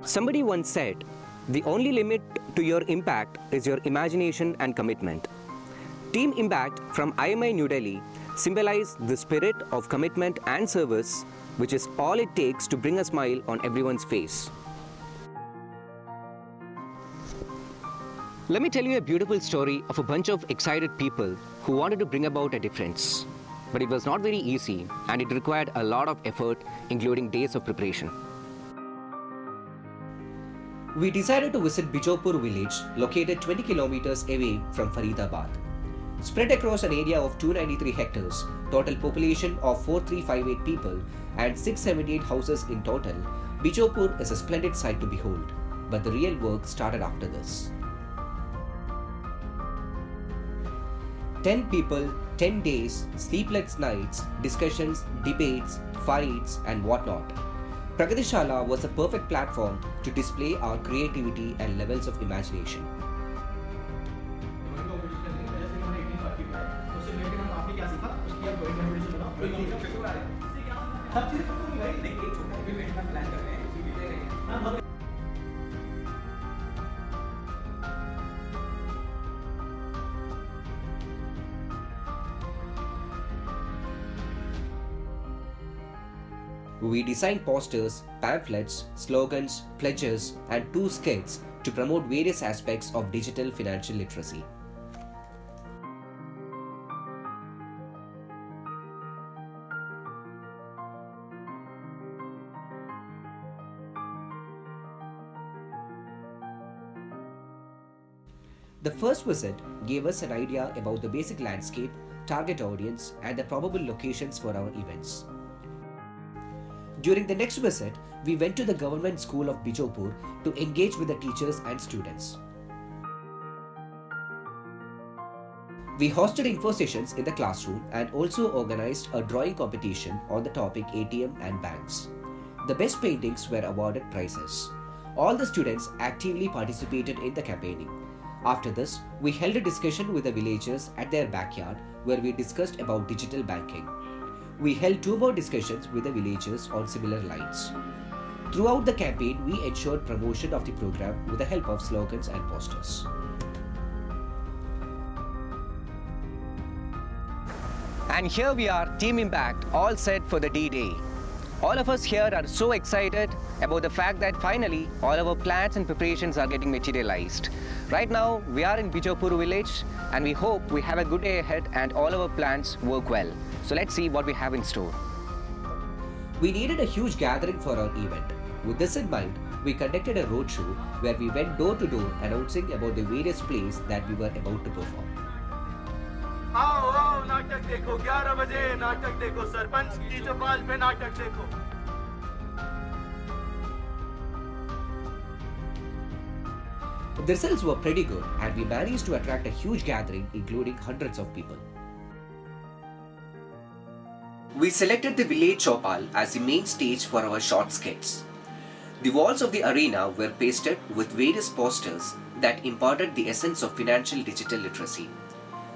Somebody once said, the only limit to your impact is your imagination and commitment. Team Impact from IMI New Delhi symbolize the spirit of commitment and service, which is all it takes to bring a smile on everyone's face. Let me tell you a beautiful story of a bunch of excited people who wanted to bring about a difference. But it was not very easy and it required a lot of effort, including days of preparation. We decided to visit Bijopur village, located 20 kilometers away from Faridabad. Spread across an area of 293 hectares, total population of 4358 people and 678 houses in total, Bijopur is a splendid sight to behold. But the real work started after this. 10 people, 10 days, sleepless nights, discussions, debates, fights and whatnot. Pragadishala was the perfect platform to display our creativity and levels of imagination. We designed posters, pamphlets, slogans, pledges, and 2 skits to promote various aspects of digital financial literacy. The first visit gave us an idea about the basic landscape, target audience, and the probable locations for our events. During the next visit, we went to the government school of Bijopur to engage with the teachers and students. We hosted info sessions in the classroom and also organized a drawing competition on the topic ATM and banks. The best paintings were awarded prizes. All the students actively participated in the campaigning. After this, we held a discussion with the villagers at their backyard where we discussed about digital banking. We held 2 more discussions with the villagers on similar lines. Throughout the campaign, we ensured promotion of the program with the help of slogans and posters. And here we are, Team Impact, all set for the D-Day. All of us here are so excited about the fact that finally all our plans and preparations are getting materialized. Right now, we are in Bijopur village and we hope we have a good day ahead and all our plans work well. So let's see what we have in store. We needed a huge gathering for our event. With this in mind, we conducted a roadshow where we went door to door announcing about the various plays that we were about to perform. आओ आओ नाटक देखो 11 बजे नाटक देखो सरपंच की चौपाल पे नाटक देखो. The results were pretty good and we managed to attract a huge gathering including hundreds of people. We selected the village chopal as the main stage for our short skits. The walls of the arena were pasted with various posters that imparted the essence of financial digital literacy.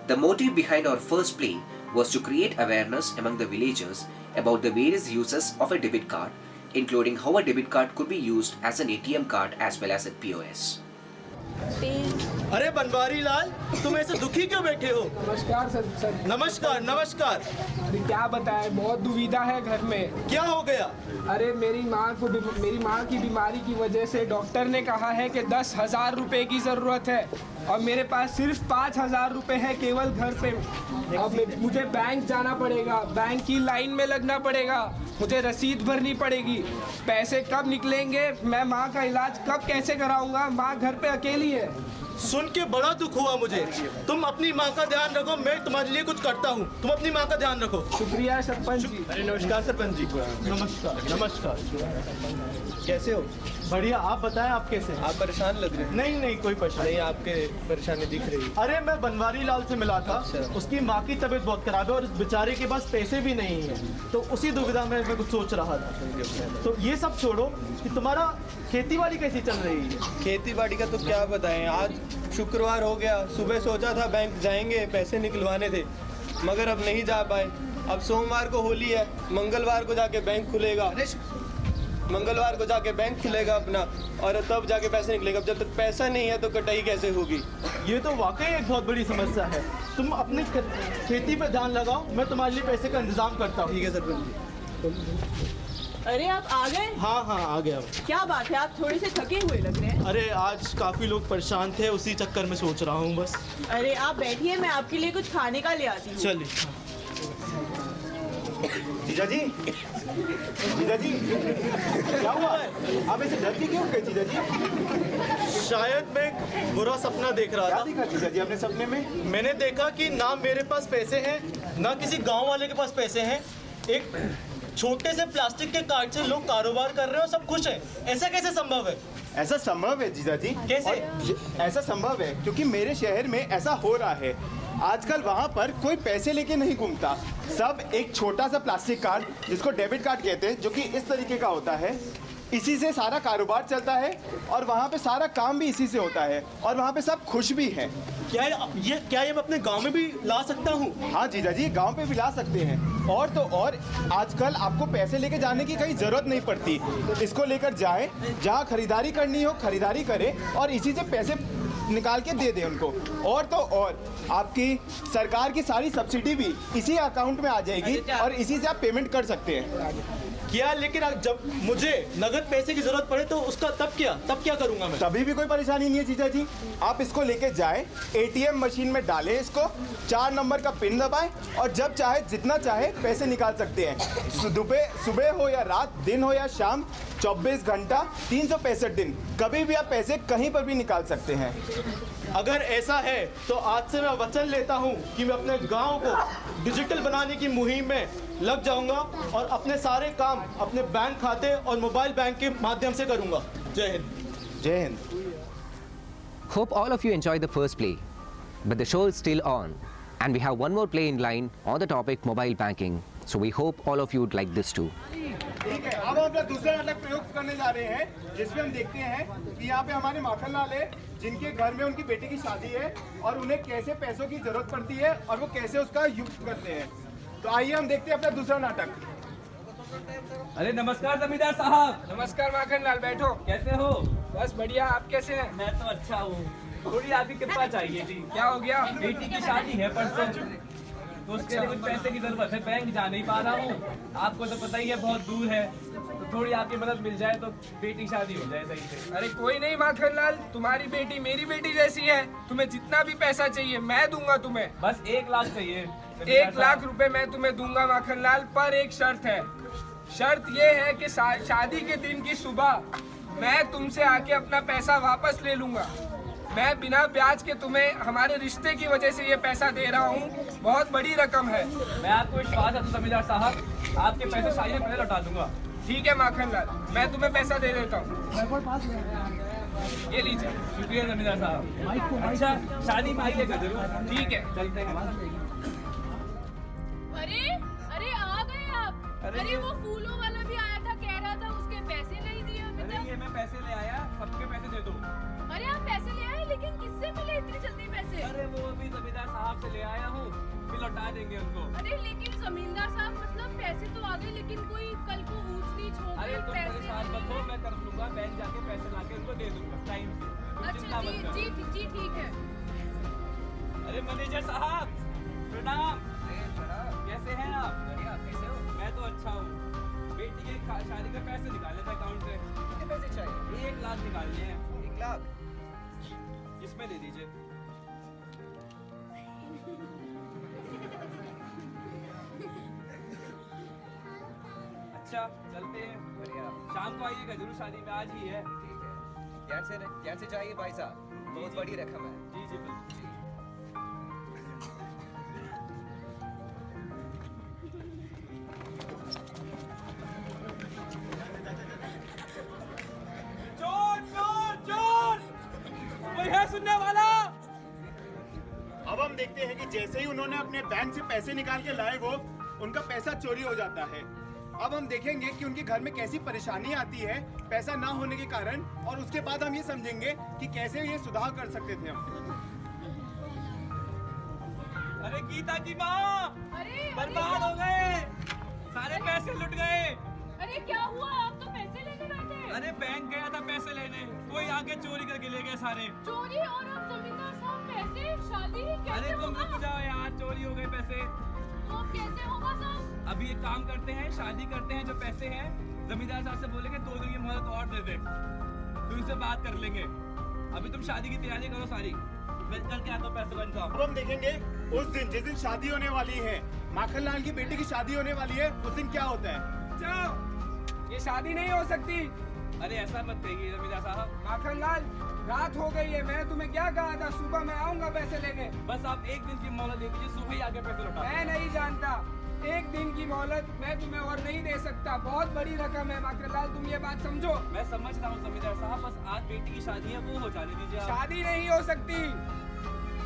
The motive behind our first play was to create awareness among the villagers about the various uses of a debit card, including how a debit card could be used as an ATM card as well as a POS. अरे बनवारी लाल, तुम ऐसे दुखी क्यों बैठे हो? नमस्कार sir. नमस्कार नमस्कार. अरे क्या बताएं, बहुत दुविधा है घर में. क्या हो गया? अरे मेरी माँ की बीमारी की वजह से डॉक्टर ने कहा है कि 10,000 रुपए की ज़रूरत है और मेरे पास सिर्फ 5,000 रुपए है केवल घर पे. अब मुझे बैंक जाना पड़ेगा, बैंक की लाइन में लगना पड़ेगा, मुझे रसीद भरनी पड़ेगी. पैसे कब निकलेंगे? मैं माँ का इलाज कब कैसे कराऊंगा? माँ घर पे अकेली है. सुन के बड़ा दुख हुआ मुझे. तुम अपनी माँ का ध्यान रखो, मैं तुम्हारे लिए कुछ करता हूँ. तुम अपनी माँ का ध्यान रखो. शुक्रिया सरपंच जी. अरे नमस्कार सरपंच जी. नमस्कार नमस्कार. कैसे हो? बढ़िया. आप बताएं, आप कैसे हैं? आप परेशान लग रहे हैं. नहीं नहीं, कोई परेशानी नहीं, आपके परेशानी दिख रही है. अरे मैं बनवारी लाल से मिला था. उसकी माँ की तबीयत बहुत खराब है और इस बेचारे के पास पैसे भी नहीं है, तो उसी दुविधा में मैं कुछ सोच रहा था. तो ये सब छोड़ो कि तुम्हारा खेती बाड़ी कैसी चल रही है? खेती बाड़ी का तो क्या बताएं. आज शुक्रवार हो गया. सुबह सोचा था बैंक जाएंगे, पैसे निकलवाने थे, मगर अब नहीं जा पाए. अब सोमवार को होली है, मंगलवार को जाके बैंक खुलेगा. मंगलवार को जाके बैंक खुलेगा अपना और तब जाके पैसे निकलेगा। जब तक पैसा नहीं है तो कटाई कैसे होगी? ये तो वाकई एक बहुत बड़ी समस्या है। तुम अपनी खेती पे ध्यान लगाओ, मैं तुम्हारे लिए पैसे का इंतजाम करता हूँ। ठीक है सरपंच। अरे आप आ गए? हाँ हाँ आ गया। क्या बात है, आप थोड़े से थके हुए लग रहे हैं। अरे आज काफी लोग परेशान थे, उसी चक्कर में सोच रहा हूँ बस। अरे आप बैठिए, मैं आपके लिए कुछ खाने का ले आती हूँ। चलिए। जीजा जी, जीजा जी, क्या हुआ? आप ऐसे डरती क्यों गए जीजा जी? शायद मैं एक बुरा सपना देख रहा क्या था। देखा जीजा जी आपने सपने में? मैंने देखा कि ना मेरे पास पैसे हैं, ना किसी गांव वाले के पास पैसे हैं। एक छोटे से प्लास्टिक के कार्ड से लोग कारोबार कर रहे हो, सब खुश हैं। ऐसा कैसे संभव है? ऐसा संभव है जीजा जी। कैसे? ऐसा संभव है क्योंकि मेरे शहर में ऐसा हो रहा है। आजकल वहाँ पर कोई पैसे लेके नहीं घूमता, सब एक छोटा सा प्लास्टिक कार्ड जिसको डेबिट कार्ड कहते हैं, जो कि इस तरीके का होता है, इसी से सारा कारोबार चलता है और वहाँ पे सारा काम भी इसी से होता है और वहाँ पे सब खुश भी हैं। क्या ये मैं अपने गांव में भी ला सकता हूँ? हाँ जीजा जी, गांव पे भी ला सकते हैं। और तो और आजकल आपको पैसे लेके जाने की कहीं ज़रूरत नहीं पड़ती। इसको लेकर जाएं, जहाँ खरीदारी करनी हो खरीदारी करें और इसी से पैसे निकाल के दे दें उनको। और तो और आपकी सरकार की सारी सब्सिडी भी इसी अकाउंट में आ जाएगी और इसी से आप पेमेंट कर सकते हैं। क्या, लेकिन जब मुझे नगद पैसे की जरूरत पड़े तो उसका तब क्या करूंगा मैं? तभी भी कोई परेशानी नहीं है जीजा जी। आप इसको लेके जाएं, एटीएम मशीन में डालें, इसको 4 नंबर का पिन दबाएं और जब चाहे जितना चाहे पैसे निकाल सकते हैं। सुबह हो या रात, दिन हो या शाम, 24 घंटा 365 दिन कभी भी आप पैसे कहीं पर भी निकाल सकते हैं। अगर ऐसा है तो आज से मैं वचन लेता हूँ कि मैं अपने गांव को डिजिटल बनाने की मुहिम में लग जाऊंगा और अपने सारे काम अपने बैंक खाते और मोबाइल बैंक के माध्यम से करूंगा। जय हिंद। जय Hind. Hope all of you enjoyed the first play, but the show is still on, and we have one more play in line on the topic mobile banking. So we hope all of you would like this too. ठीक है, अब हम अपना दूसरा नाटक प्रयोग करने जा रहे हैं, जिसमें हम देखते हैं कि यहाँ पे हमारे माखन लाल है, जिनके घर में उनकी बेटी की शादी है और उन्हें कैसे पैसों की जरूरत पड़ती है और वो कैसे उसका यूज करते हैं। तो आइए हम देखते हैं अपना दूसरा नाटक। अरे नमस्कार जमींदार साहब। नमस्कार माखन लाल, बैठो। कैसे हो? बस बढ़िया, आप कैसे हैं? मैं तो अच्छा हूँ। थोड़ी आपकी कृपा चाहिए थी। क्या हो गया? बेटी की शादी है परसों, तो उसके लिए कुछ पैसे की जरूरत है। बैंक जा नहीं पा रहा हूँ, आपको तो पता ही है बहुत दूर है, तो थोड़ी आपकी मदद मिल जाए तो बेटी की शादी हो जाए सही से। अरे कोई नहीं माखन लाल, तुम्हारी बेटी मेरी बेटी जैसी है। तुम्हें जितना भी पैसा चाहिए मैं दूंगा तुम्हें। बस 1 लाख चाहिए। 1 लाख रुपए मैं तुम्हें दूंगा माखन लाल, पर एक शर्त है। शर्त ये है कि शादी के दिन की सुबह मैं तुमसे आके अपना पैसा वापस ले लूंगा। मैं बिना ब्याज के तुम्हें हमारे रिश्ते की वजह से ये पैसा दे रहा हूँ, बहुत बड़ी रकम है। मैं आपको विश्वास है जमींदार साहब, आपके पैसे शादी पहले लौटा दूंगा। ठीक है माखन लाल, मैं तुम्हें पैसा दे देता हूँ, ये लीजिए। शुक्रिया जमींदार साहब। अच्छा, शादी में आइएगा जरूर। ठीक है, चलते हैं। अरे आ गए आप। अरे वो फूलों वाला भी आया था, कह रहा था उसके पैसे नहीं दिए अभी अरे तक। ये मैं पैसे ले आया, सबके पैसे दे दो। अरे आप पैसे ले आए, लेकिन किससे मिले इतनी जल्दी पैसे? अरे वो अभी जमींदार साहब से ले आया हूँ, फिर लौटा देंगे उनको। अरे लेकिन जमींदार साहब, मतलब पैसे तो आ गए, लेकिन कोई कल को ऊंच नीच हो अरे गई, तुम पैसे परेशान मत हो, मैं कर लूंगा। बैंक जाके पैसे लाके उनको दे दूंगा टाइम से। तुम चिंता अच्छा मत करो। जी ठीक है। अरे मैनेजर साहब प्रणाम। कैसे हैं आप? कैसे हो? मैं तो अच्छा हूँ। बेटी के शादी के पैसे निकालने थे अकाउंट से। कितने पैसे चाहिए? 1 लाख निकालने हैं। 1 लाख इसमें दे दीजिए। अच्छा चलते हैं, शाम को आइएगा जरूर, शादी में आज ही है। ठीक है, ध्यान से चाहिए भाई साहब, बहुत बड़ी रकम है। जी जी बिल्कुल। कोई है सुनने वाला? अब हम देखते हैं कि जैसे ही उन्होंने अपने बैंक से पैसे निकाल के लाए, वो उनका पैसा चोरी हो जाता है। अब हम देखेंगे कि उनके घर में कैसी परेशानी आती है पैसा ना होने के कारण, और उसके बाद हम ये समझेंगे कि कैसे ये सुधार कर सकते थे हम। अरे गीता की माँ, बर्बाद हो गए, सारे पैसे लुट गए। अरे क्या हुआ? आप तो पैसे लेने अरे बैंक गया था पैसे लेने, कोई आके चोरी करके ले गए सारे। चोरी? और अब जमींदार साहब पैसे? शादी कैसे अरे तुम होगा? रुक जाओ यार, चोरी हो गए पैसे। तो अब कैसे होगा साहब? अभी एक काम करते हैं, शादी करते हैं, जो पैसे हैं जमींदार साहब से बोलेंगे 2 दिन की मोहलत और दे दे, तो उनसे बात कर लेंगे। अभी तुम शादी की तैयारी करो सारी, मैं करके आता हूँ पैसे का इंतजाम। अब हम देखेंगे उस दिन जिस दिन शादी होने वाली है, माखनलाल की बेटी की शादी होने वाली है, उस दिन क्या होता है। जाओ, ये शादी नहीं हो सकती। अरे ऐसा मत कहिए जमींदार साहब। माखनलाल, रात हो गई है, मैं तुम्हें क्या कहा था, सुबह मैं आऊंगा पैसे लेने। बस आप 1 दिन की मोहलत दे दीजिए, सुबह ही आके पैसे लौटा। मैं नहीं जानता, 1 दिन की मोहलत मैं तुम्हें और नहीं दे सकता, बहुत बड़ी रकम है माखनलाल, तुम ये बात समझो। मैं समझ रहा हूँ जमींदार साहब, बस आज बेटी की शादी है, वो हो जाने दीजिए आप। शादी नहीं हो सकती।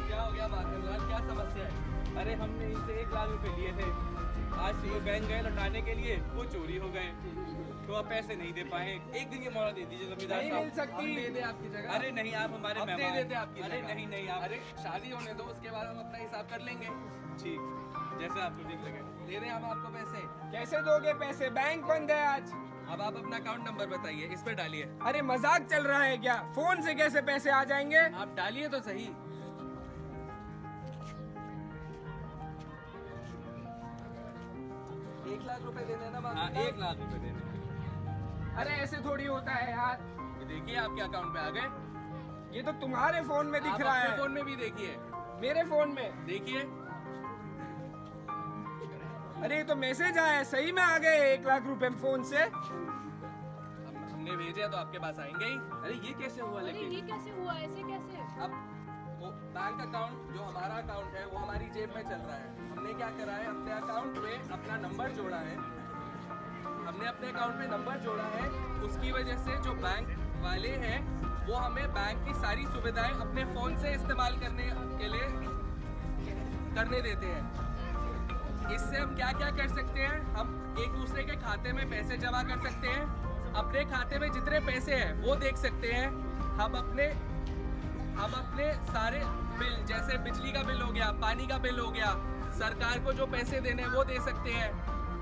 क्या हो गया माखनलाल, क्या समस्या है? अरे हमने इनसे 1 लाख रुपए लिए थे, आज सुबह बैंक गए लौटाने के लिए, वो चोरी हो गए, तो आप पैसे नहीं दे पाए। 1 दिन की मोहलत दे दीजिए जमींदार नहीं साहब। मिल सकती। हम दे दे आपकी जगह। अरे नहीं, आप हमारे मेहमान। दे देते आपकी अरे नहीं नहीं आप, अरे शादी होने दो, उसके बाद हम अपना हिसाब कर लेंगे। ठीक, जैसे आपको ठीक लगे दे दें हम आपको पैसे। कैसे दोगे पैसे? बैंक बंद है आज। अब आप अपना अकाउंट नंबर बताइए, इस पे डालिए। अरे मजाक चल रहा है क्या? फोन से कैसे पैसे आ जाएंगे? आप डालिए तो सही। 1 लाख रुपए दे देना। हाँ, 1 लाख रुपए देने। अरे ऐसे थोड़ी होता है यार। ये देखिए आपके अकाउंट पे आ गए। ये तो तुम्हारे फोन में दिख रहा है। फोन में भी देखिए। मेरे फोन में देखिए। अरे ये तो मैसेज आया है, सही में आ गए 1 लाख रुपए फोन से। हमने भेजे तो आपके पास आएंगे ही। अरे ये कैसे हुआ? अरे लेकिन ये कैसे हुआ? ऐसे कैसे? अब वो बैंक अकाउंट जो हमारा अकाउंट है वो हमारी जेब में चल रहा है। हमने क्या करा है, अपने अकाउंट में अपना नंबर जोड़ा है, हमने अपने अकाउंट में नंबर जोड़ा है। उसकी वजह से जो बैंक वाले हैं वो हमें बैंक की सारी सुविधाएं अपने फ़ोन से इस्तेमाल करने के लिए करने देते हैं। इससे हम क्या क्या कर सकते हैं, हम एक दूसरे के खाते में पैसे जमा कर सकते हैं, अपने खाते में जितने पैसे हैं वो देख सकते हैं। हम अपने सारे बिल, जैसे बिजली का बिल हो गया, पानी का बिल हो गया, सरकार को जो पैसे देने हैं वो दे सकते हैं,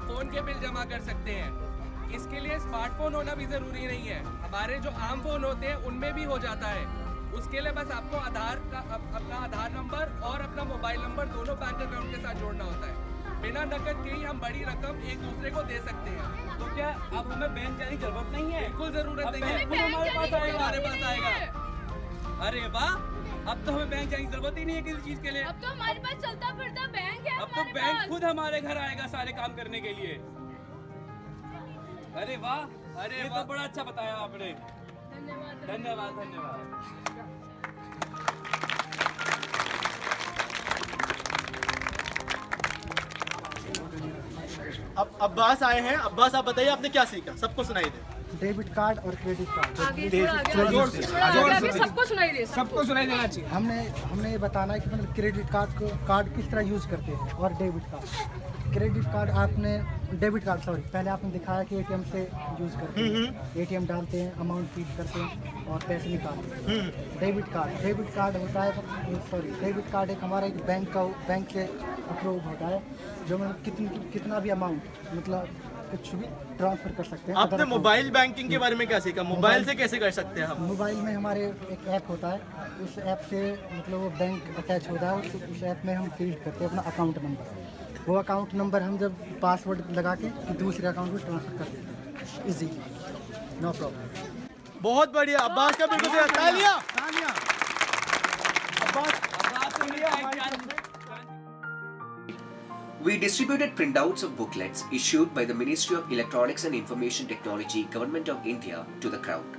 फ़ोन के बिल जमा कर सकते हैं। इसके लिए स्मार्टफोन होना भी ज़रूरी नहीं है, हमारे जो आम फ़ोन होते हैं उनमें भी हो जाता है। उसके लिए बस आपको अपना आधार नंबर और अपना मोबाइल नंबर दोनों बैंक अकाउंट के साथ जोड़ना होता है। बिना नकद के ही हम बड़ी रकम एक दूसरे को दे सकते हैं। तो क्या अब हमें बैंक जाने की जरूरत नहीं है? बिल्कुल जरूरत नहीं है, हमारे पास आएगा। अरे वाह, अब तो हमें बैंक जाने की जरूरत ही नहीं है किसी चीज के लिए। अब तो हमारे पास चलता फिरता बैंक है। अब तो बैंक खुद हमारे घर आएगा सारे काम करने के लिए। अरे वाह, अरे ये तो बड़ा अच्छा बताया आपने। धन्यवाद। धन्यवाद धन्यवाद। अब अब्बास आए हैं। अब्बास, आप बताइए आपने क्या सीखा, सबको सुनाई दे। डेबिट कार्ड और क्रेडिट कार्ड आगे जोर से सबको सुनाई दे। सबको सुनाई देना चाहिए। हमने ये बताना है कि मतलब क्रेडिट कार्ड किस तरह यूज़ करते हैं और debit card. Credit card debit card पहले आपने दिखाया कि एटीएम से यूज़ करते हैं, एटीएम डालते हैं, अमाउंट फीड करते हैं और पैसे निकालते हैं। डेबिट कार्ड होता है, डेबिट कार्ड एक हमारा एक बैंक से अप्रूव होता है, जो मतलब कितना भी अमाउंट मतलब कुछ भी ट्रांसफर कर सकते हैं। आपने मोबाइल बैंकिंग के बारे में क्या सीखा, मोबाइल से कैसे कर सकते हैं हम? मोबाइल में हमारे एक ऐप होता है, उस ऐप से मतलब वो बैंक अटैच होता है, उस ऐप में हम फीड करते हैं अपना अकाउंट नंबर। वो अकाउंट नंबर हम जब पासवर्ड लगा के दूसरे अकाउंट में ट्रांसफ़र कर देते हैं इजीली, नो प्रॉब्लम। बहुत बढ़िया, अब्बास का बिल्कुल सही। तालियां। We distributed printouts of booklets issued by the Ministry of Electronics and Information Technology, Government of India, to the crowd.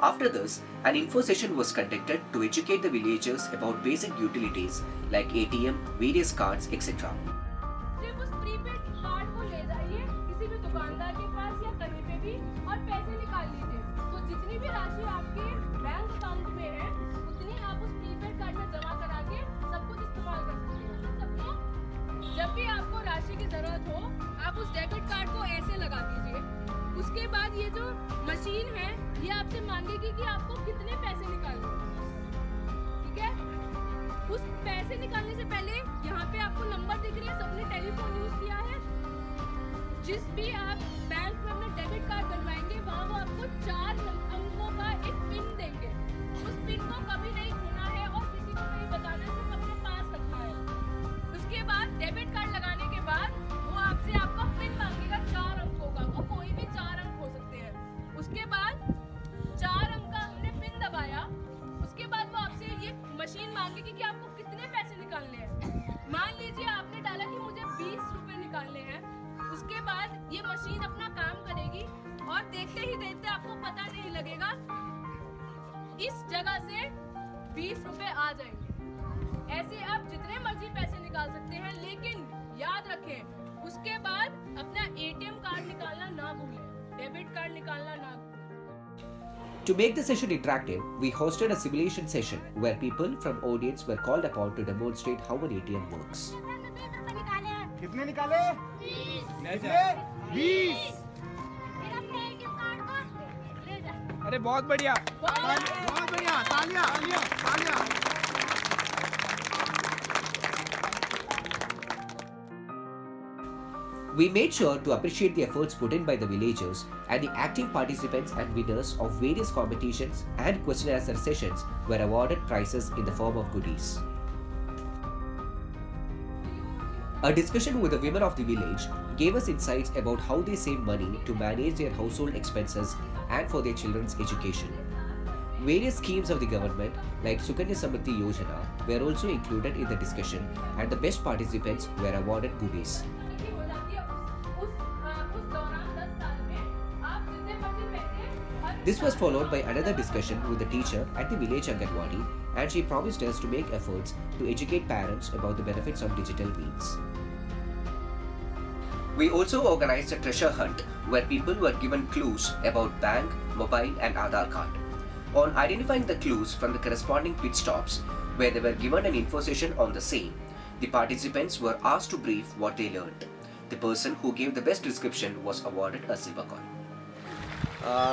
After this, an info session was conducted to educate the villagers about basic utilities like ATM, various cards, etc. सिर्फ उस prepaid card को ले जाइए किसी भी दुकानदार के पास या कहीं पे भी और पैसे निकाल लीजिए। तो जितनी भी राशि आपके बैंक अकाउंट में है उतनी आप उस प्रीपेड कार्ड में जमा करा के सब कुछ इस्तेमाल कर सकते हैं। सबको जब भी आपको राशि की जरूरत हो आप उस डेबिट कार्ड को ऐसे लगा दीजिए। उसके बाद ये जो मशीन है ये आपसे मांगेगी कि आपको कितने पैसे निकालने, ठीक है। उस पैसे निकालने से पहले यहाँ पे आपको नंबर दिख रहे हैं, सबने टेलीफोन यूज किया है। जिस भी आप बैंक में अपने डेबिट कार्ड बनवाएंगे वहाँ वो आपको 4 अंकों का एक पिन देंगे। उस पिन को कभी नहीं खोना है और किसी को नहीं बताना, सिर्फ अपने पास रखना है। उसके बाद डेबिट कार्ड लगाने के बाद वो आपसे आपका पिन मांगेगा 4 अंकों का, वो कोई भी 4 अंक हो सकते हैं। उसके बाद 4 अंक का हमने पिन दबाया, उसके बाद वो आपसे ये मशीन मांगेगी कि आपको कितने पैसे निकालने हैं। मान लीजिए आपने डाला कि मुझे 20 रुपए निकालने हैं, उसके बाद ये मशीन अपना काम करेगी और देखते ही देखते आपको पता नहीं लगेगा इस जगह से 20 रुपए आ जाएंगे। ऐसे आप जितने मर्जी पैसे निकाल सकते हैं, लेकिन याद रखें उसके बाद अपना ATM कार्ड निकालना ना भूलें, डेबिट कार्ड निकालना ना भूलें। To make the session interactive, we hosted a simulation session where people from audience were called upon to demonstrate how an ATM works. कितने निकाले? 20। अरे बहुत बढ़िया। बहुत बढ़िया, तालियां, तालियां, तालियां। We made sure to appreciate the efforts put in by the villagers and the active participants and winners of various competitions and question and answer sessions were awarded prizes in the form of goodies. A discussion with the women of the village gave us insights about how they save money to manage their household expenses and for their children's education. Various schemes of the government like Sukanya Samriddhi Yojana were also included in the discussion and the best participants were awarded goodies. This was followed by another discussion with the teacher at the village Anganwadi, and she promised us to make efforts to educate parents about the benefits of digital means. We also organized a treasure hunt where people were given clues about bank, mobile and Aadhaar card. On identifying the clues from the corresponding pit stops where they were given an info session on the same, the participants were asked to brief what they learned. The person who gave the best description was awarded a silver coin.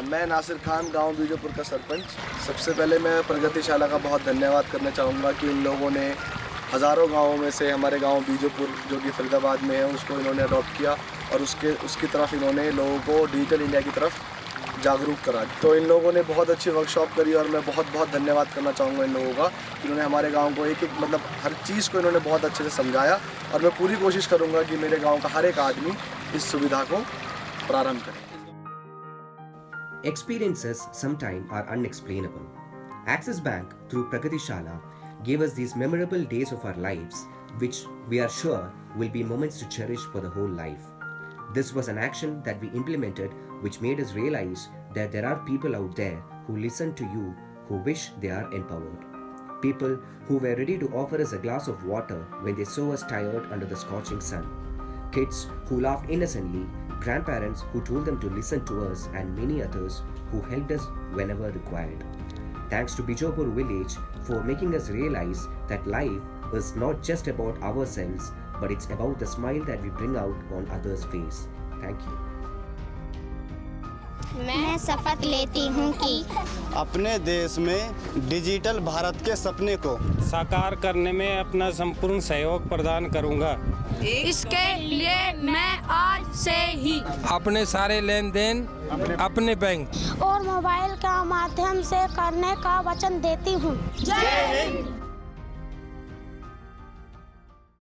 मैं नासिर खान गांव बीजोपुर का सरपंच। सबसे पहले मैं प्रगतिशाला का बहुत धन्यवाद करना चाहूँगा कि इन लोगों ने हज़ारों गांवों में से हमारे गांव बीजोपुर जो कि फरीदाबाद में है उसको इन्होंने अडॉप्ट किया और उसकी तरफ इन्होंने लोगों को डिजिटल इंडिया की तरफ जागरूक करा। तो इन लोगों ने बहुत अच्छी वर्कशॉप करी और मैं बहुत बहुत धन्यवाद करना चाहूँगा इन लोगों का। इन्होंने हमारे गाँव को एक मतलब हर चीज़ को इन्होंने बहुत अच्छे से समझाया और मैं पूरी कोशिश करूँगा कि मेरे गाँव का हर एक आदमी इस सुविधा को प्रारंभ करे। Experiences sometimes are unexplainable. Axis Bank, through Pragatishala, gave us these memorable days of our lives, which we are sure will be moments to cherish for the whole life. This was an action that we implemented, which made us realize that there are people out there who listen to you, who wish they are empowered. People who were ready to offer us a glass of water when they saw us tired under the scorching sun. Kids who laughed innocently, grandparents who told them to listen to us, and many others who helped us whenever required. Thanks to Bijopur village for making us realize that life is not just about ourselves, but it's about the smile that we bring out on others' face. Thank you. मैं शपथ लेती हूँ कि अपने देश में digital Bharat के सपने को साकार करने में अपना संपूर्ण सहयोग प्रदान करूँगा। इसके लिए मैं आज से ही अपने सारे लेन देन अपने बैंक और मोबाइल का माध्यम से करने का वचन देती हूँ। जय हिंद।